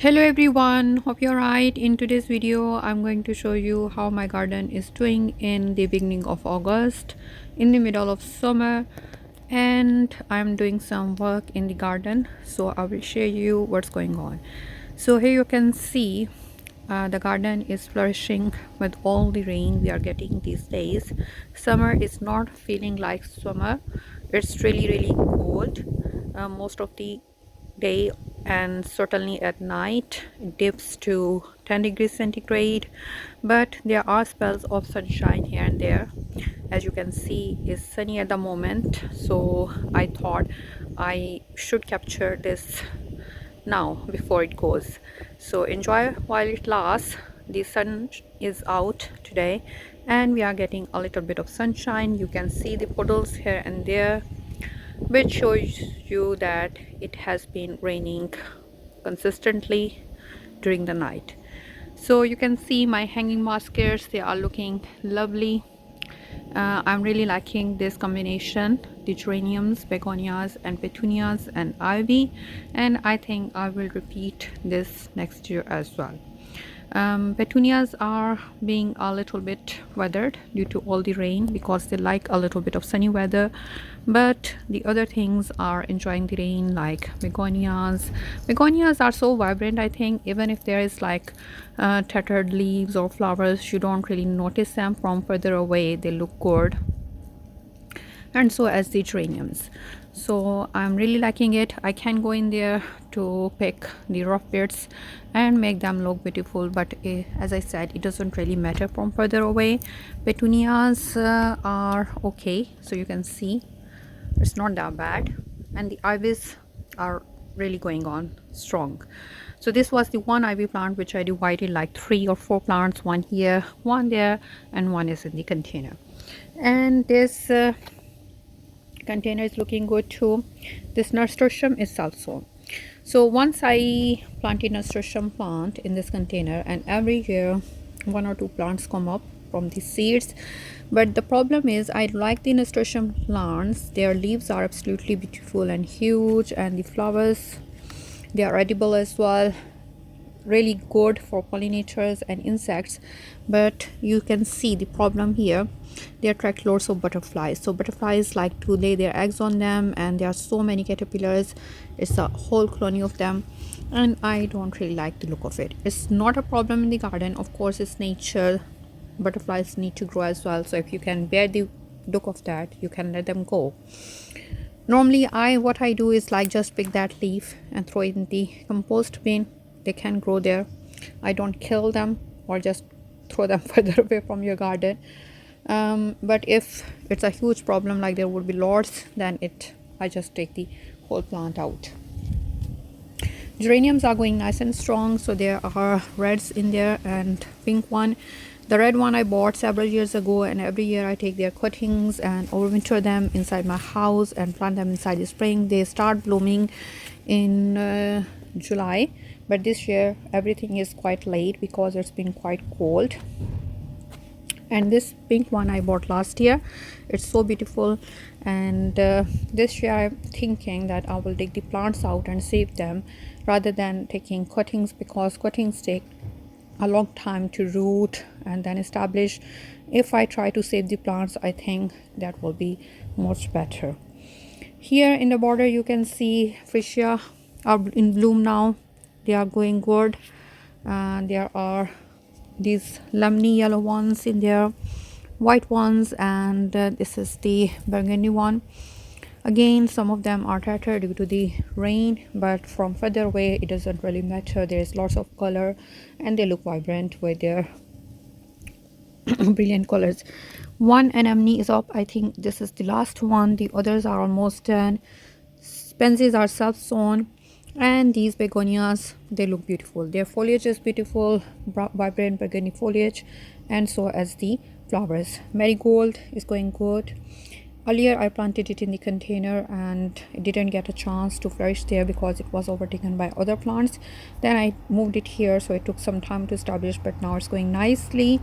Hello everyone, hope you're right. In today's video I'm going to show you how my garden is doing in the beginning of August, in the middle of summer, and I'm doing some work in the garden, so I will share you what's going on. So here you can see the garden is flourishing with all the rain we are getting these days. Summer is not feeling like summer. It's really cold most of the day, and certainly at night it dips to 10 degrees centigrade, but there are spells of sunshine here and there. As you can see, it's sunny at the moment, so I thought I should capture this now before it goes. So enjoy while it lasts. The sun is out today and we are getting a little bit of sunshine. You can see the puddles here and there, which shows you that it has been raining consistently during the night. So you can see my hanging baskets, they are looking lovely. I'm really liking this combination, the geraniums, begonias and petunias and ivy, and I think I will repeat this next year as well. Petunias are being a little bit weathered due to all the rain because they like a little bit of sunny weather, but the other things are enjoying the rain, like begonias are so vibrant. I think even if there is like tattered leaves or flowers, you don't really notice them. From further away they look good, and so as the geraniums. So I'm really liking it. I can go in there to pick the rough bits and make them look beautiful, but as I said, it doesn't really matter from further away. Petunias are okay, so you can see it's not that bad, and the ivies are really going on strong. So this was the one ivy plant which I divided like 3 or 4 plants, one here, one there, and one is in the container. And this container is looking good too. This nasturtium is self-sown. So once I planted nasturtium plant in this container, and every year 1 or 2 plants come up from the seeds. But the problem is, I like the nasturtium plants. Their leaves are absolutely beautiful and huge, and the flowers, they are edible as well, really good for pollinators and insects. But you can see the problem here, they attract lots of butterflies. So butterflies like to lay their eggs on them, and there are so many caterpillars. It's a whole colony of them, and I don't really like the look of it. It's not a problem in the garden, of course, it's nature. Butterflies need to grow as well, so if you can bear the look of that, you can let them go. Normally what I do is like just pick that leaf and throw it in the compost bin. They can grow there. I don't kill them or just throw them further away from your garden. But if it's a huge problem, like there would be lots, then I just take the whole plant out. Geraniums are going nice and strong, so there are reds in there and pink one. The red one I bought several years ago, and every year I take their cuttings and overwinter them inside my house and plant them inside the spring. They start blooming in July, but this year everything is quite late because it's been quite cold. And this pink one I bought last year, it's so beautiful. And this year I'm thinking that I will take the plants out and save them rather than taking cuttings, because cuttings take a long time to root and then establish. If I try to save the plants, I think that will be much better. Here in the border you can see freesia are in bloom now. They are going good. There are these lemony yellow ones in there, white ones, and this is the burgundy one. Again, some of them are tattered due to the rain, but from further away it doesn't really matter. There is lots of color and they look vibrant with their brilliant colors. One anemone is up. I think this is the last one. The others are almost done. Pansies are self-sown, and these begonias, they look beautiful. Their foliage is beautiful, vibrant burgundy foliage, and so as the flowers. Marigold is going good. Earlier I planted it in the container and it didn't get a chance to flourish there because it was overtaken by other plants. Then I moved it here, so it took some time to establish, but now it's going nicely.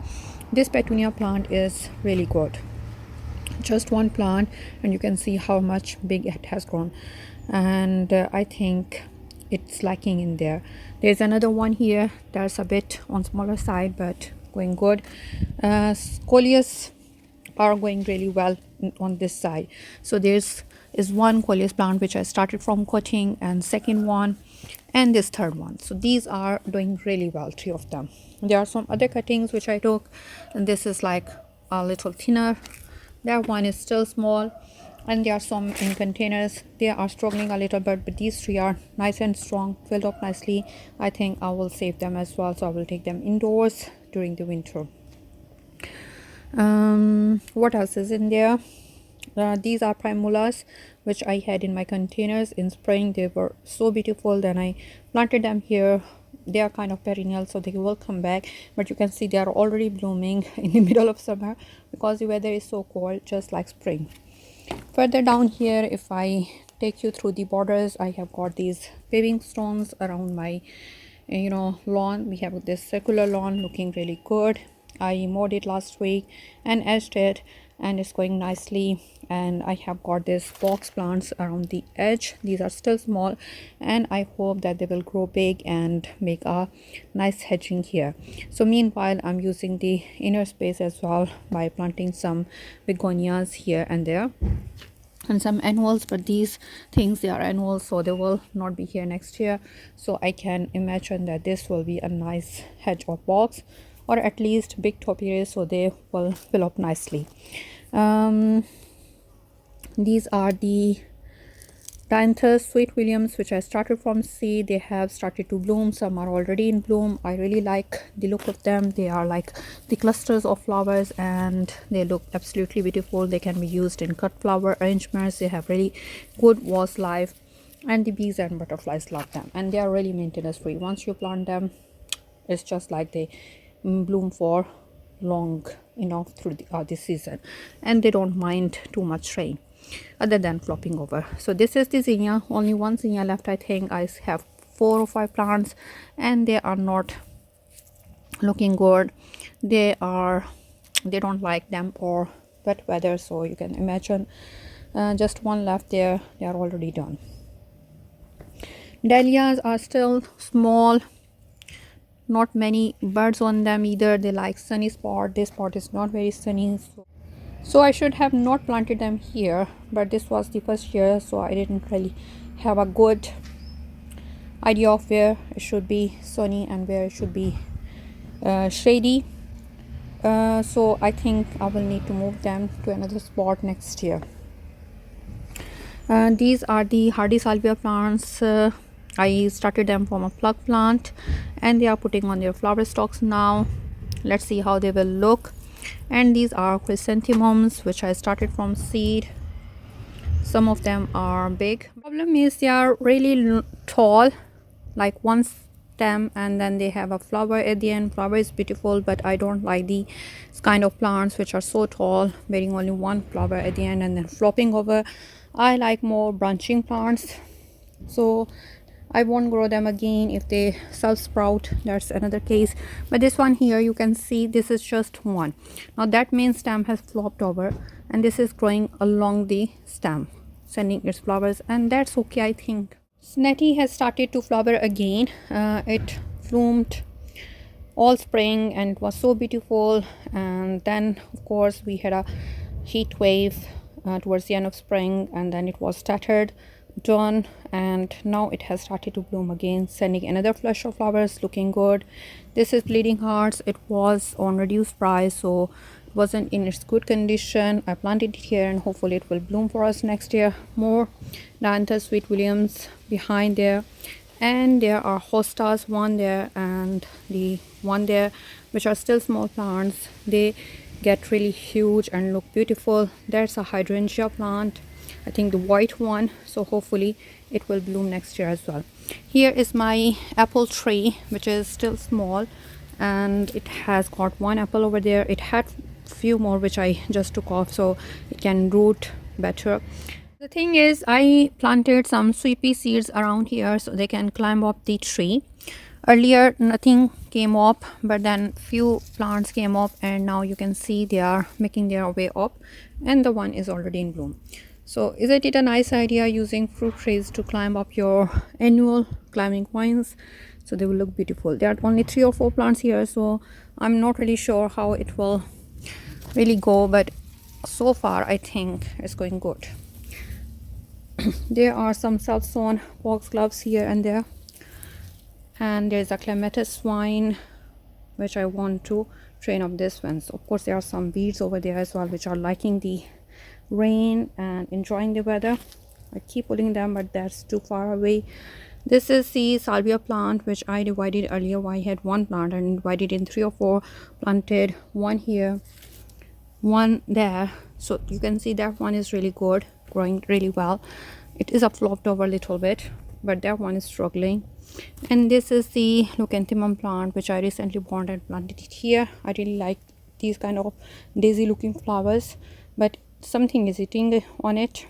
This petunia plant is really good. Just one plant, and you can see how much big it has grown. And I think it's lacking in there. There's another one here that's a bit on smaller side but going good. Coleus are going really well on this side. So there's is one coleus plant which I started from cutting, and second one, and this third one. So these are doing really well, three of them. There are some other cuttings which I took, and this is like a little thinner. That one is still small, and there are some in containers. They are struggling a little bit, but these three are nice and strong, filled up nicely. I think I will save them as well, so I will take them indoors during the winter. What else is in there? These are primulas which I had in my containers in spring. They were so beautiful, then I planted them here. They are kind of perennial, so they will come back, but you can see they are already blooming in the middle of summer because the weather is so cold, just like spring. Further down here, if I take you through the borders, I have got these paving stones around my lawn. We have this circular lawn looking really good. I mowed it last week and edged it, and it's going nicely. And I have got these box plants around the edge. These are still small, and I hope that they will grow big and make a nice hedging here. So meanwhile, I'm using the inner space as well by planting some begonias here and there and some annuals, but these things, they are annuals, so they will not be here next year. So I can imagine that this will be a nice hedge or box, or at least big topiaries, so they will fill up nicely. These are the Dianthus Sweet Williams, which I started from seed. They have started to bloom. Some are already in bloom. I really like the look of them. They are like the clusters of flowers, and they look absolutely beautiful. They can be used in cut flower arrangements. They have really good vase life, and the bees and butterflies love them, and they are really maintenance free. Once you plant them, it's just like they bloom for long enough through the season, and they don't mind too much rain other than flopping over. So this is the zinnia, only one zinnia left. I think I have 4 or 5 plants, and they are not looking good. They don't like damp or wet weather, so you can imagine. Just one left there. They are already done. Dahlias are still small, not many birds on them either. They like sunny spot. This spot is not very sunny, so I should have not planted them here, but this was the first year, so I didn't really have a good idea of where it should be sunny and where it should be shady. So I think I will need to move them to another spot next year. These are the hardy salvia plants. I started them from a plug plant, and they are putting on their flower stalks now. Let's see how they will look. And these are chrysanthemums, which I started from seed. Some of them are big. Problem is they are really tall, like one stem, and then they have a flower at the end. Flower is beautiful, but I don't like these kind of plants which are so tall, bearing only one flower at the end and then flopping over. I like more branching plants, so I won't grow them again. If they self-sprout, that's another case. But this one here, you can see this is just one. Now that main stem has flopped over, and this is growing along the stem, sending its flowers, and that's okay, I think. Snetty has started to flower again. It bloomed all spring and it was so beautiful, and then of course we had a heat wave towards the end of spring, and then it was scattered, done, and now it has started to bloom again, sending another flush of flowers, looking good. This is bleeding hearts. It was on reduced price, so it wasn't in its good condition. I planted it here, and hopefully it will bloom for us next year. More Dianthus Sweet Williams behind there, and there are hostas, one there and the one there, which are still small plants. They get really huge and look beautiful. There's a hydrangea plant, I think the white one, so hopefully it will bloom next year as well. Here is my apple tree, which is still small, and it has got one apple over there. It had few more which I just took off so it can root better. The thing is, I planted some sweet pea seeds around here so they can climb up the tree. Earlier nothing came up, but then few plants came up, and now you can see they are making their way up, and the one is already in bloom. So isn't it a nice idea using fruit trees to climb up your annual climbing vines? So they will look beautiful. There are only 3 or 4 plants here, so I'm not really sure how it will really go, but so far I think it's going good. There are some self-sewn foxgloves here and there, and there's a clematis vine which I want to train up this one. So of course there are some weeds over there as well which are liking the rain and enjoying the weather. I keep pulling them, but that's too far away. This is the salvia plant which I divided earlier. I had 1 plant and divided in 3 or 4, planted 1 here, 1 there. So you can see that one is really good, growing really well. It is a flopped over a little bit, but that one is struggling. And this is the leucanthemum plant which I recently bought and planted it here. I really like these kind of daisy looking flowers, but something is eating on it.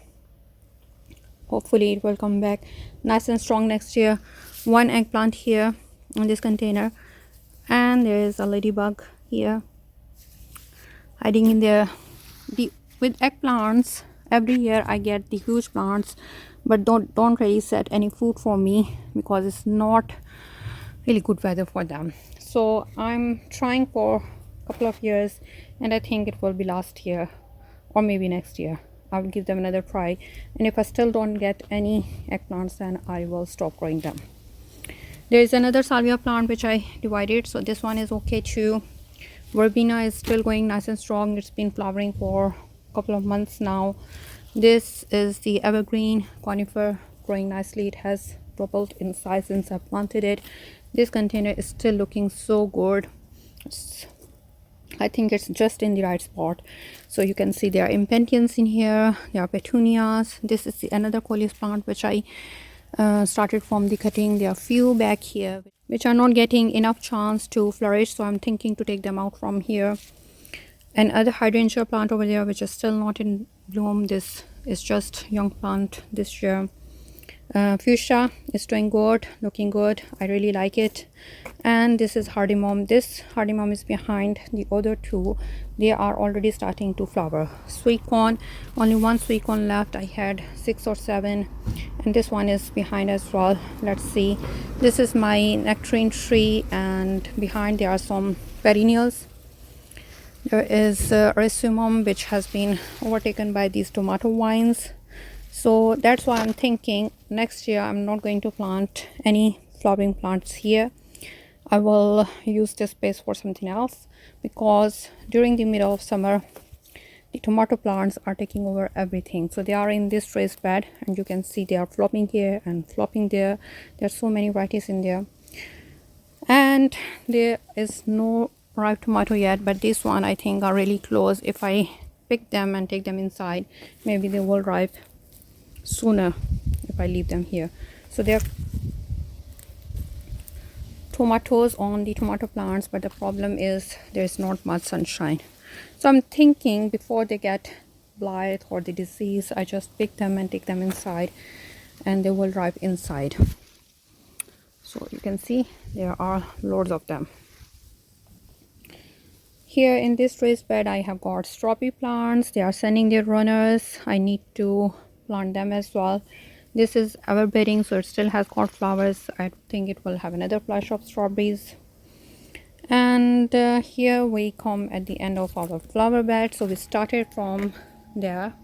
Hopefully it will come back nice and strong next year. 1 eggplant here in this container, and there is a ladybug here hiding in there. With eggplants, every year I get the huge plants, but don't really set any food for me because it's not really good weather for them. So I'm trying for a couple of years, and I think it will be last year or maybe next year. I will give them another try, and if I still don't get any eggplants, then I will stop growing them. There is another salvia plant which I divided, so this one is okay too. Verbena is still going nice and strong. It's been flowering for a couple of months now. This is the evergreen conifer, growing nicely. It has doubled in size since I planted it. This container is still looking so good. I think it's just in the right spot. So you can see there are impatiens in here, there are petunias. This is another coleus plant which I started from the cutting. There are few back here which are not getting enough chance to flourish, so I'm thinking to take them out from here. And other hydrangea plant over there which is still not in bloom. This is just young plant this year. Fuchsia is doing good, looking good. I really like it. And this is hardymom. This hardymom is behind the other 2. They are already starting to flower. Sweet corn, only 1 sweet corn left. I had 6 or 7, and this one is behind as well. Let's see. This is my nectarine tree, and behind there are some perennials. There is racemum which has been overtaken by these tomato vines. So that's why I'm thinking next year I'm not going to plant any flowering plants here. I will use this space for something else, because during the middle of summer the tomato plants are taking over everything. So they are in this raised bed, and you can see they are flopping here and flopping there. There are so many varieties in there, and there is no ripe tomato yet, but this one I think are really close. If I pick them and take them inside, maybe they will ripe sooner if I leave them here. So there are tomatoes on the tomato plants, but the problem is there is not much sunshine. So I'm thinking before they get blight or the disease, I just pick them and take them inside, and they will ripe inside. So you can see there are loads of them. Here in this raised bed I have got strawberry plants. They are sending their runners. I need to plant them as well. This is everbedding, so it still has got flowers. I think it will have another flush of strawberries. And here we come at the end of our flower bed. So we started from there.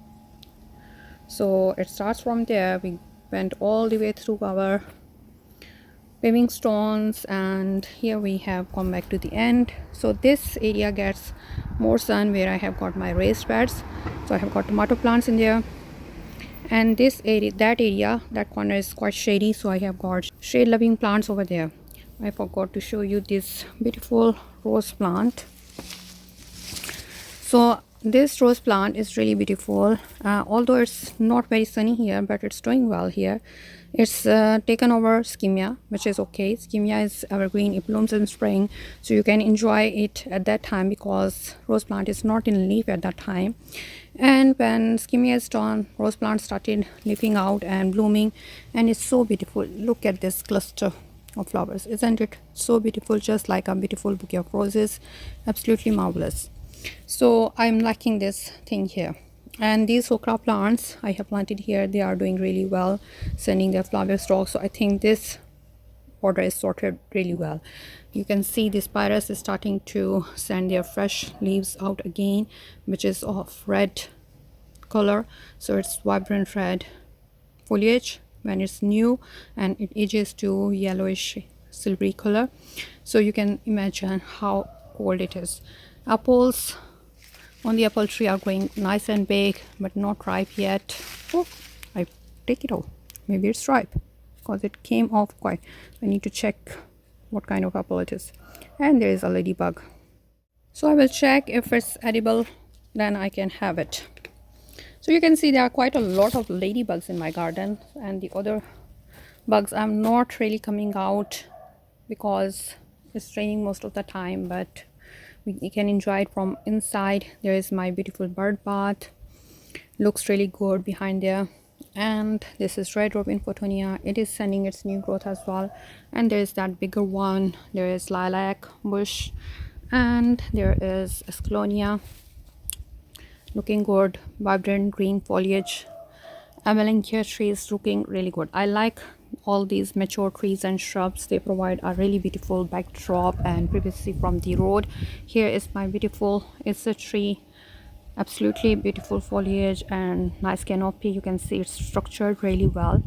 So it starts from there. We went all the way through our paving stones, and here we have come back to the end. So this area gets more sun where I have got my raised beds. So I have got tomato plants in there, and this area, that corner is quite shady, so I have got shade loving plants over there. I forgot to show you this beautiful rose plant. So this rose plant is really beautiful, although it's not very sunny here, but it's doing well here. It's taken over skimia, which is okay. Skimia is evergreen, it blooms in spring, so you can enjoy it at that time because rose plant is not in leaf at that time. And when skimia is done, rose plant started leafing out and blooming, and it's so beautiful. Look at this cluster of flowers. Isn't it so beautiful? Just like a beautiful bouquet of roses. Absolutely marvelous. So I'm liking this thing here. And these okra plants I have planted here, they are doing really well, sending their flower stalks. So I think this order is sorted really well. You can see this pyrus is starting to send their fresh leaves out again, which is of red color. So it's vibrant red foliage when it's new, and it ages to yellowish silvery color. So you can imagine how old it is. Apples on the apple tree are growing nice and big, but not ripe yet. Oh, I take it out. Maybe it's ripe because it came off quite. I need to check what kind of apple it is. And there is a ladybug. So I will check if it's edible, then I can have it. So you can see there are quite a lot of ladybugs in my garden, and the other bugs are not really coming out because it's raining most of the time, but we can enjoy it from inside. There is my beautiful bird bath, looks really good behind there. And this is red robin photonia, it is sending its new growth as well. And there is that bigger one, there is lilac bush, and there is esclonia, looking good, vibrant green foliage. Amelanchier trees looking really good. I like all these mature trees and shrubs. They provide a really beautiful backdrop and privacy from the road. Here is my beautiful Issa tree, absolutely beautiful foliage and nice canopy. You can see it's structured really well,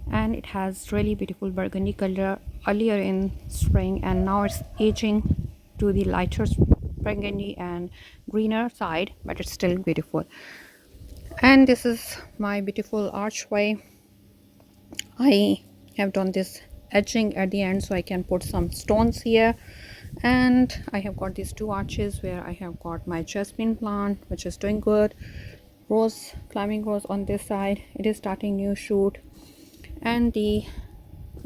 and it has really beautiful burgundy color earlier in spring, and now it's aging to the lighter burgundy and greener side, but it's still beautiful. And this is my beautiful archway. I have done this edging at the end so I can put some stones here. And I have got these two arches where I have got my jasmine plant, which is doing good. Rose, climbing rose on this side, it is starting new shoot. And the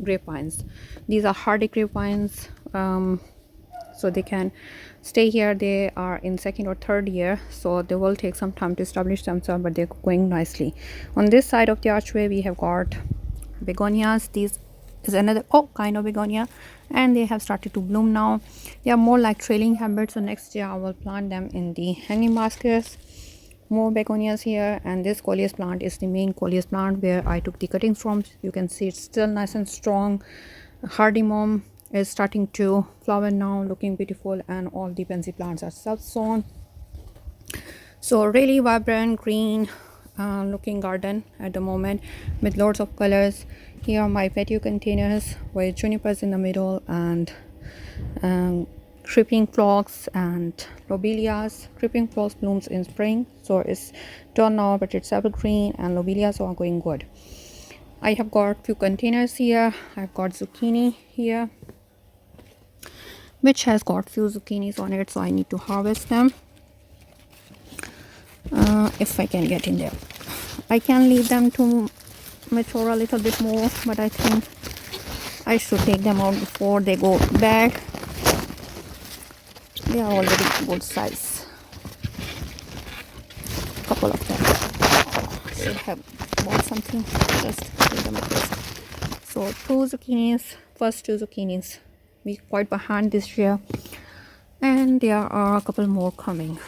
grapevines, these are hardy grapevines, so they can stay here. They are in second or third year, so they will take some time to establish themselves, but they're going nicely. On this side of the archway we have got begonias. This is another kind of begonia, and they have started to bloom now. They are more like trailing habits, so next year I will plant them in the hanging baskets. More begonias here, and this coleus plant is the main coleus plant where I took the cuttings from. You can see it's still nice and strong. Hardymom is starting to flower now, looking beautiful, and all the pansy plants are self-sown. So really vibrant green looking garden at the moment with lots of colors. Here are my patio containers with junipers in the middle, and creeping phlox and lobelias. Creeping phlox blooms in spring, so it's done now, but it's evergreen, and lobelias are going good. I have got few containers here. I've got zucchini here, which has got few zucchinis on it, so I need to harvest them if I can get in there. I can leave them to mature a little bit more, but I think I should take them out before they go bad. They are already good size, couple of them. I should have bought something, just take them out first. So first two zucchinis, we quite behind this year, and there are a couple more coming.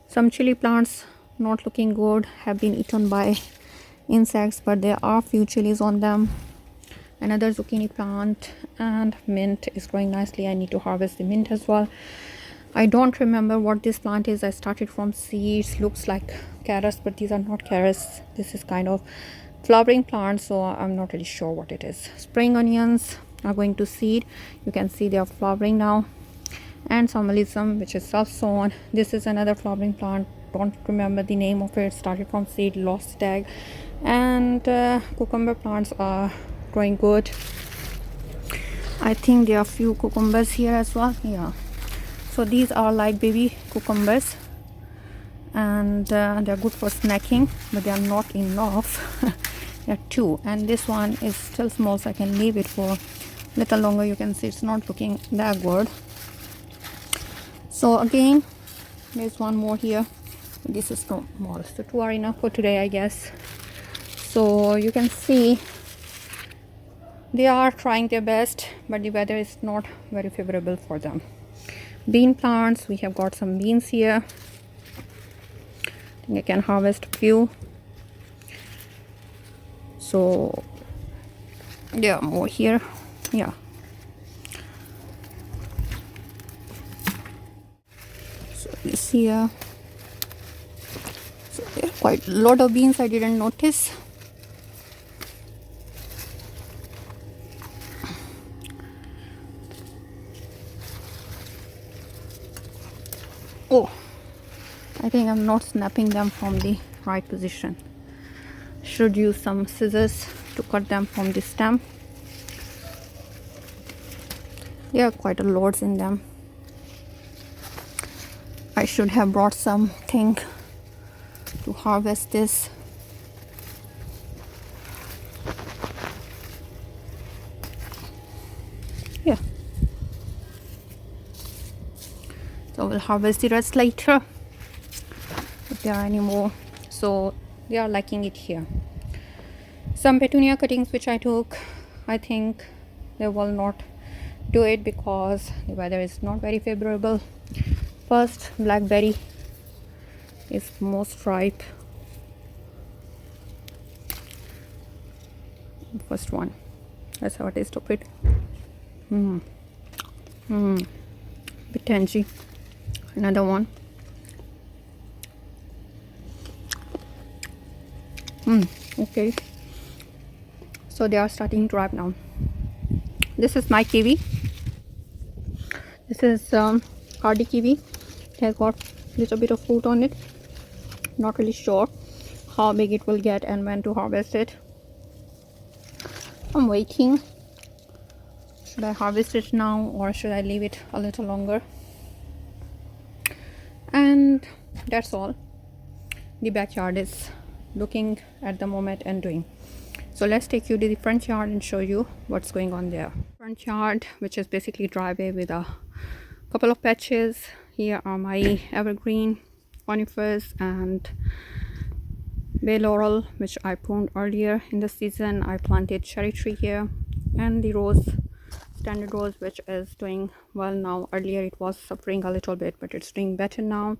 Some chili plants not looking good, have been eaten by insects, but there are few chilies on them. Another zucchini plant, and mint is growing nicely. I need to harvest the mint as well. I don't remember what this plant is. I started from seeds, looks like carrots, but these are not carrots. This is kind of flowering plant, so I'm not really sure what it is. Spring onions are going to seed. You can see they are flowering now. And somalism, which is self-sown. This is another flowering plant, don't remember the name of it. Started from seed, lost tag. And cucumber plants are growing good. I think there are few cucumbers here as well. Yeah, so these are like baby cucumbers, and they're good for snacking, but they are not enough. There are two, and this one is still small, so I can leave it for a little longer. You can see it's not looking that good. So again, there's one more here. This is small, so two are enough for today, I guess. So you can see they are trying their best, but the weather is not very favorable for them. Bean plants, we have got some beans here. I can harvest a few. So there are more here. Yeah, so this here, so there are quite a lot of beans I didn't notice. Oh, I think I'm not snapping them from the right position. Should use some scissors to cut them from the stem. There are quite a lot in them. I should have brought something to harvest this. Yeah. So we'll harvest the rest later if there are any more. So they are liking it here. Some petunia cuttings which I took, I think they will not do it because the weather is not very favorable. First, blackberry is most ripe. First one. Let's have a taste of it. Bit tangy. Another one. Okay. So they are starting to ripe now. This is my kiwi. This is hardy kiwi. It has got a little bit of fruit on it. Not really sure how big it will get and when to harvest it. I'm waiting. Should I harvest it now or should I leave it a little longer? And that's all. The backyard is looking at the moment and doing. So let's take you to the front yard and show you what's going on there. Front yard, which is basically driveway with a couple of patches. Here are my evergreen conifers and bay laurel, which I pruned earlier in the season. I planted cherry tree here, and the rose, standard rose, which is doing well now. Earlier it was suffering a little bit, but it's doing better now.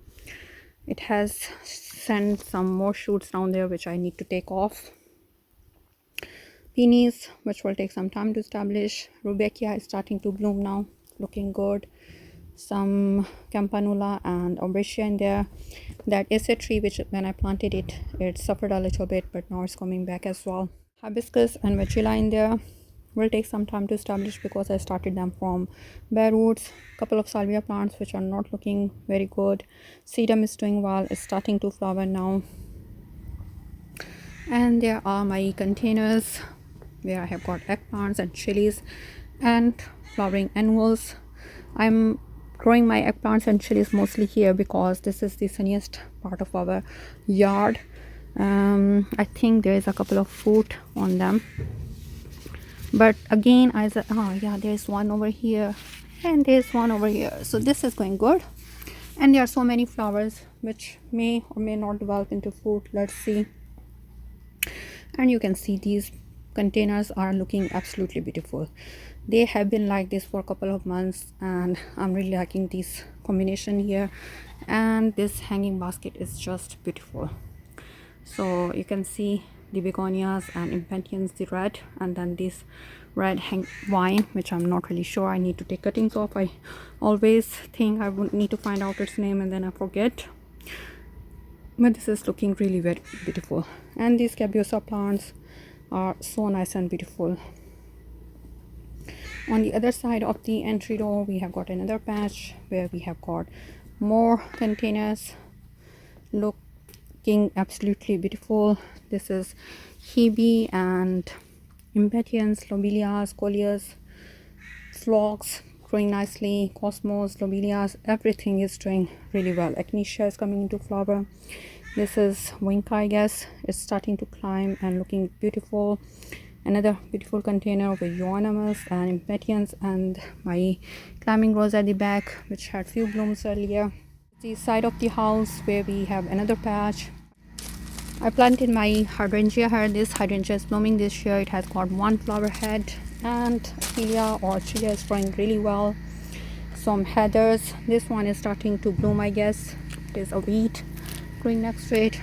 It has sent some more shoots down there which I need to take off. Peonies, which will take some time to establish. Rudbeckia is starting to bloom now, looking good. Some campanula and aubracia in there. That acid tree, which when I planted it, it suffered a little bit, but now it's coming back as well. Hibiscus and vegilla in there will take some time to establish because I started them from bare roots. Couple of salvia plants which are not looking very good. Sedum is doing well, it's starting to flower now. And there are my containers where I have got eggplants and chilies and flowering annuals. I'm growing my eggplants and chilies mostly here because this is the sunniest part of our yard. I think there is a couple of fruit on them, but again there's one over here and there's one over here, so this is going good. And there are so many flowers which may or may not develop into fruit. Let's see. And you can see these containers are looking absolutely beautiful. They have been like this for a couple of months and I'm really liking this combination here. And this hanging basket is just beautiful. So you can see the begonias and impatiens, the red, and then this red vine, which I'm not really sure. I need to take cuttings off. I always think I would need to find out its name and then I forget, but this is looking really very beautiful. And these cabiusa plants are so nice and beautiful. On the other side of the entry door, we have got another patch where we have got more containers looking absolutely beautiful. This is hebe and impatiens, lobelias, coleus, phlox growing nicely, cosmos, lobelias, everything is doing really well. Echinacea is coming into flower. This is winca, I guess. It's starting to climb and looking beautiful. Another beautiful container with euonymus and impatiens, and my climbing rose at the back, which had few blooms earlier. The side of the house where we have another patch. I planted my hydrangea here. This hydrangea is blooming this year. It has got one flower head, and Ophelia or Chilia is growing really well. Some heathers. This one is starting to bloom, I guess. It is a wheat. growing next to it,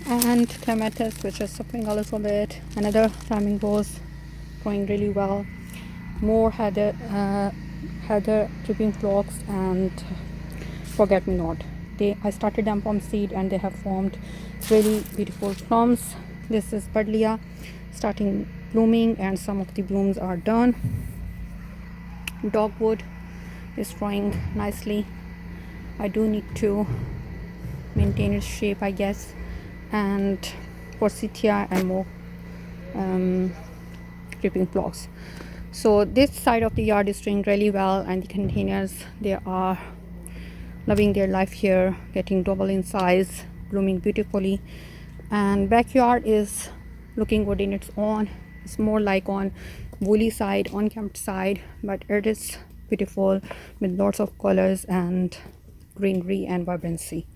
and clematis, which is suffering a little bit. Another flamingos growing really well. More heather dripping phlox, and forget me not. I started them from seed and they have formed really beautiful plums. This is buddleia starting blooming, and some of the blooms are done. Dogwood is growing nicely. I do need to maintain its shape, I guess. And forsythia and more dripping phlox. So this side of the yard is doing really well, and the containers, they are loving their life here, getting double in size, blooming beautifully. And backyard is looking good in its own. It's more like on woolly side, unkempt side, but it is beautiful with lots of colors and greenery and vibrancy.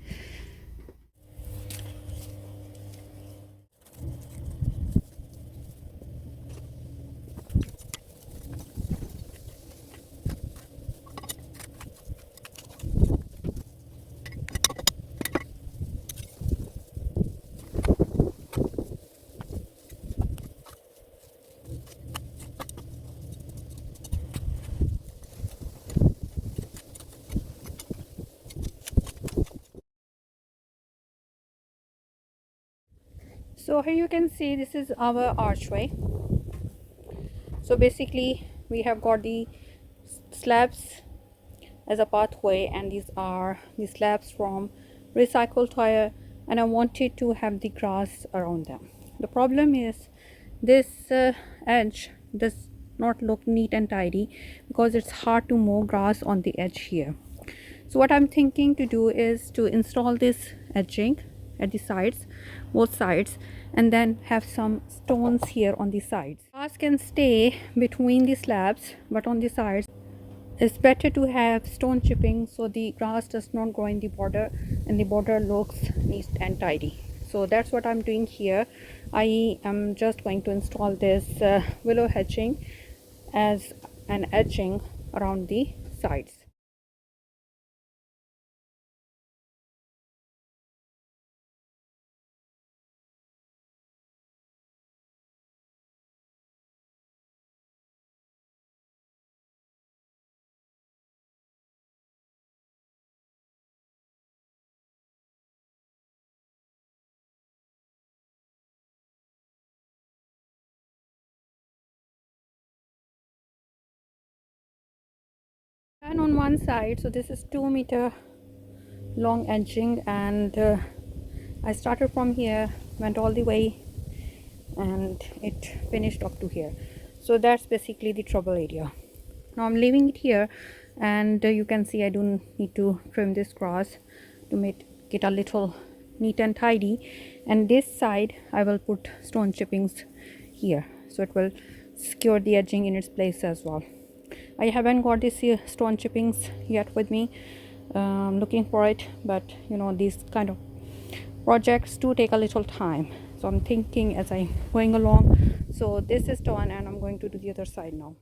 So here you can see this is our archway. So basically we have got the slabs as a pathway, and these are the slabs from recycled tire, and I wanted to have the grass around them. The problem is this edge does not look neat and tidy because it's hard to mow grass on the edge here. So what I'm thinking to do is to install this edging at the sides, both sides, and then have some stones here on the sides. Grass can stay between the slabs, but on the sides it's better to have stone chipping so the grass does not grow in the border and the border looks neat and tidy. So that's what I'm doing here. I am just going to install this willow hedging as an edging around the sides. And on one side, so this is 2 meter long edging, and I started from here, went all the way, and it finished up to here. So that's basically the trouble area. Now I'm leaving it here, and you can see I don't need to trim this grass to make it a little neat and tidy. And this side I will put stone chippings here, so it will secure the edging in its place as well. I haven't got this stone chippings yet with me. Looking for it, but you know, these kind of projects do take a little time, so I'm thinking as I'm going along. So this is done, and I'm going to do the other side now.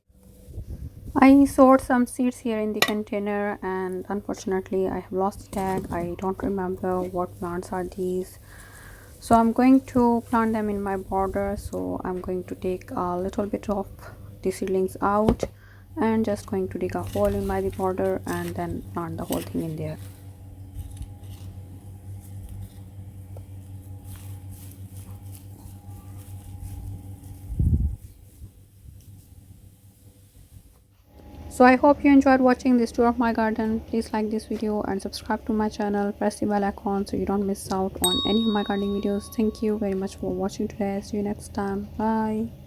I sowed some seeds here in the container, and unfortunately I have lost the tag. I don't remember what plants are these, so I'm going to plant them in my border. So I'm going to take a little bit of the seedlings out and just going to dig a hole in my border and then plant the whole thing in there. So I hope you enjoyed watching this tour of my garden. Please like this video and subscribe to my channel. Press the bell icon so you don't miss out on any of my gardening videos. Thank you very much for watching today. See you next time. Bye.